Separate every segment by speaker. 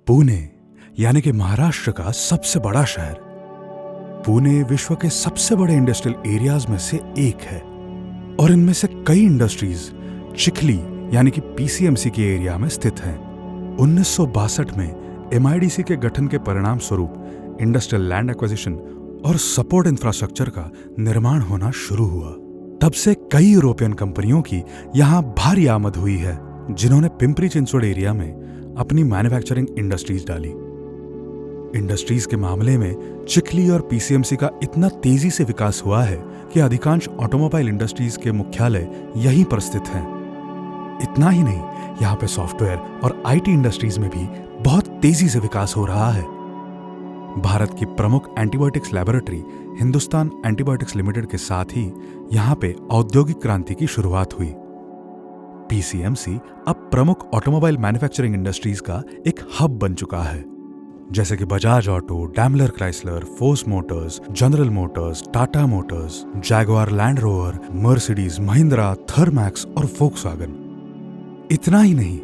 Speaker 1: पुणे यानी कि महाराष्ट्र का सबसे बड़ा शहर। पुणे विश्व के सबसे बड़े इंडस्ट्रियल एरियाज में से एक है और इनमें से कई इंडस्ट्रीज चिखली यानी कि पीसीएमसी के एरिया में स्थित हैं। 1962 में एमआईडीसी के गठन के परिणाम स्वरूप इंडस्ट्रियल लैंड एक्विजिशन और सपोर्ट इंफ्रास्ट्रक्चर का निर्माण होना शुरू हुआ। तब से कई यूरोपियन कंपनियों की यहां भारी आमद हुई है, जिन्होंने पिंपरी चिंचवड़ एरिया में अपनी मैन्युफैक्चरिंग इंडस्ट्रीज डाली। इंडस्ट्रीज के मामले में चिखली और पीसीएमसी का इतना तेजी से विकास हुआ है कि अधिकांश ऑटोमोबाइल इंडस्ट्रीज के मुख्यालय यहीं पर स्थित हैं। इतना ही नहीं, यहाँ पे सॉफ्टवेयर और आईटी इंडस्ट्रीज में भी बहुत तेजी से विकास हो रहा है। भारत की प्रमुख antibiotics laboratory Hindustan antibiotics limited के साथ ही यहाँ पे औद्योगिक क्रांति की शुरुआत हुई। पीसीएमसी अब प्रमुख ऑटोमोबाइल मैन्युफैक्चरिंग इंडस्ट्रीज का एक हब बन चुका है, जैसे कि Bajaj auto, Daimler Chrysler, force Motors, general Motors, Tata Motors, Jaguar land rover, Mercedes, Mahindra, Thermax और फोक्सवैगन। इतना ही नहीं,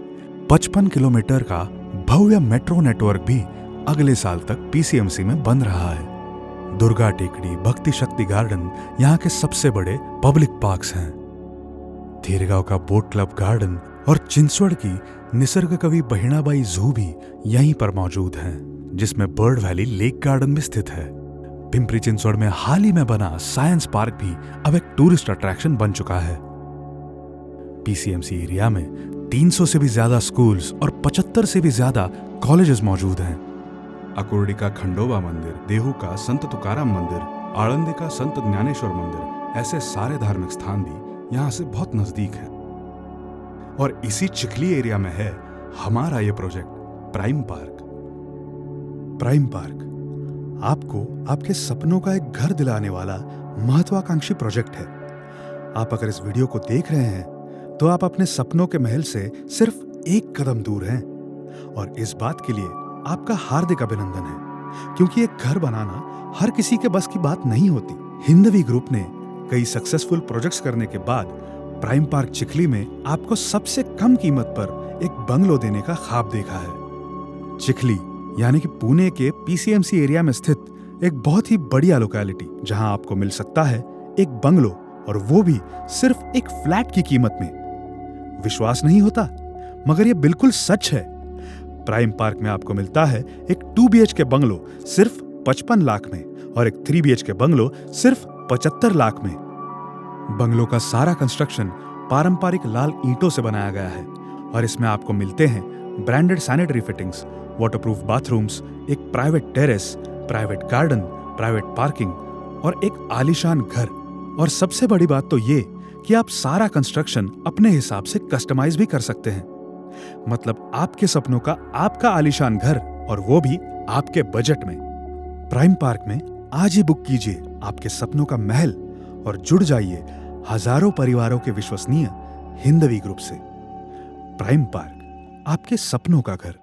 Speaker 1: 55 किलोमीटर का भव्य मेट्रो नेटवर्क भी अगले साल तक पीसीएमसी में बन रहा है। दुर्गा टेकड़ी, भक्ति शक्ति गार्डन यहाँ के सबसे बड़े पब्लिक पार्क्स हैं। थेरगांव का बोट क्लब गार्डन और चिंचवड़ की निसर्ग कवि बहिणाबाई जू भी यहीं पर मौजूद हैं, जिसमें बर्ड वैली लेक गार्डन भी स्थित है। पिंपरी चिंचवड़ में हाल ही में बना साइंस पार्क भी अब एक टूरिस्ट अट्रैक्शन बन चुका है। पीसीएमसी एरिया में 300 से भी ज्यादा स्कूल्स और 75 से भी ज्यादा कॉलेजेस मौजूद हैं। अकुर्डी का खंडोबा मंदिर, देहू का संत तुकाराम मंदिर, आळंदी का संत ज्ञानेश्वर मंदिर, ऐसे सारे धार्मिक स्थान भी यहाँ से बहुत नजदीक है। और इसी चिखली एरिया में है हमारा ये project prime park. Prime park आपको आपके सपनों का एक घर दिलाने वाला महत्वाकांक्षी प्रोजेक्ट है। आप अगर इस वीडियो को देख रहे हैं तो आप अपने सपनों के महल से सिर्फ एक कदम दूर हैं, और इस बात के लिए आपका हार्दिक अभिनंदन है, क्योंकि एक घर बनाना हर किसी के बस की बात नहीं होती। हिंदवी ग्रुप ने कई सक्सेसफुल प्रोजेक्ट्स करने के बाद प्राइम पार्क चिखली में आपको सबसे कम कीमत पर एक बंगलो देने का ख्वाब देखा है। चिखली यानी कि पुणे के पीसीएमसी एरिया में स्थित एक बहुत ही बढ़िया लोकेलिटी, जहां आपको मिल सकता है एक बंगलो, और वो भी सिर्फ एक फ्लैट की कीमत में। विश्वास नहीं होता, मगर ये बिल्कुल सच है। प्राइम पार्क में आपको मिलता है एक 2 BHK बंगलो सिर्फ 55 लाख में, और एक 3 BHK बंगलो सिर्फ 75 लाख में। बंगलो का सारा कंस्ट्रक्शन पारंपरिक लाल ईंटों से बनाया गया है, और इसमें आपको मिलते हैं branded sanitary fittings, waterproof bathrooms, एक private terrace, private garden, private parking और एक आलीशान घर। और सबसे बड़ी बात तो ये कि आप सारा कंस्ट्रक्शन अपने हिसाब से कस्टमाइज भी कर सकते हैं। मतलब आपके सपनों का आपका आलीशान घर, और वो भी आपके बजट में। प्राइम पार्क में आज ही बुक कीजिए आपके सपनों का महल और जुड़ जाइए हजारों परिवारों के विश्वसनीय हिंदवी ग्रुप से। प्राइम पार्क, आपके सपनों का घर।